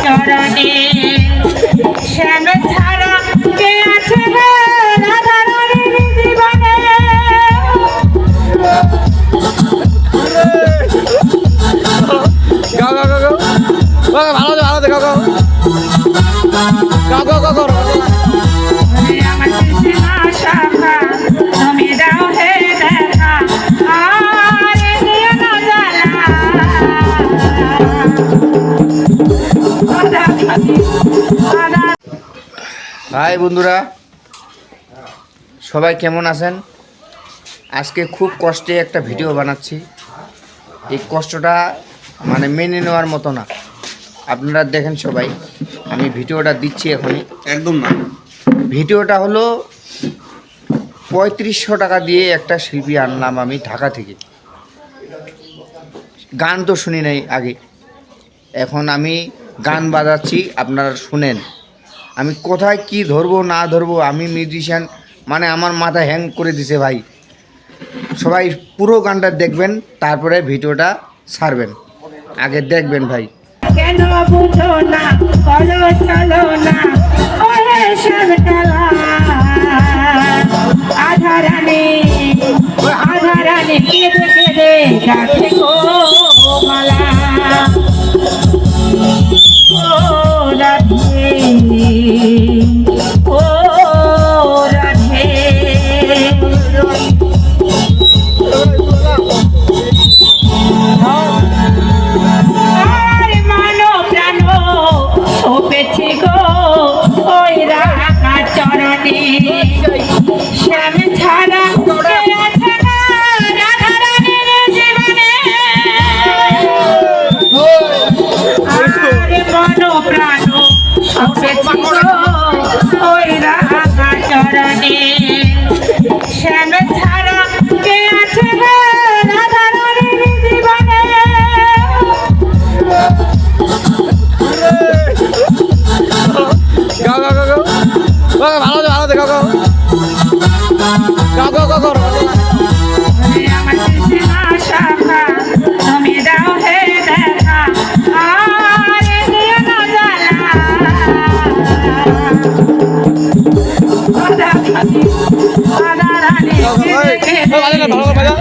চরণে শ্যাম ছাড়া কে আছে রাধা রানীর জীবনে গাও গাও গাও ভালো ভালো গাও গাও গাও গাও গাও গাও আমার কৃষ্ণা শাখা তুমি দাও হে দেখা আরে দিও না জ্বালা হাই বন্ধুরা, সবাই কেমন আছেন? আজকে খুব কষ্টে একটা ভিডিও বানাচ্ছি। এই কষ্টটা মানে মেনে নেওয়ার মতো না। আপনারা দেখেন সবাই, আমি ভিডিওটা দিচ্ছি এখনই। একদম না। ভিডিওটা হলো 3500 টাকা দিয়ে একটা শিল্পী আনলাম আমি ঢাকা থেকে। গান তো শুনি নাই আগে, এখন আমি গান বাজাচ্ছি, আপনারা শুনেন। আমি কোথায় কি ধরবো না ধরবো, আমি মিউজিশিয়ান মানে আমার মাথা হ্যাং করে দিছে ভাই। সবাই পুরো গানটা দেখবেন, তারপরে ভিডিওটা ছাড়বেন। আগে দেখবেন ভাই। কেন বুঝো না বলো চলো না ওরে শ্যামকালা আধারানি কেঁদে কেঁদে ডাকে গো মালা ও রাধে ও রাধে পেছি গো ওই রাখা চরণে শ্যাম ছাড়া কে আছে না রাধা রানীর জীবনে আরে মন প্রাণ পেছি গো ওই রাখা চরণে শ্যাম ছাড়া কে আছে না রাধা রানীর জীবনে গাও গাও গাও গাও ভালো ভালো গাও গাও গাও গাও গাও গাও আমার কৃষ্ণা শাখা তুমি দাও হে দেখা আরে দিও না জ্বালা রাধা রানী ভালো ভালো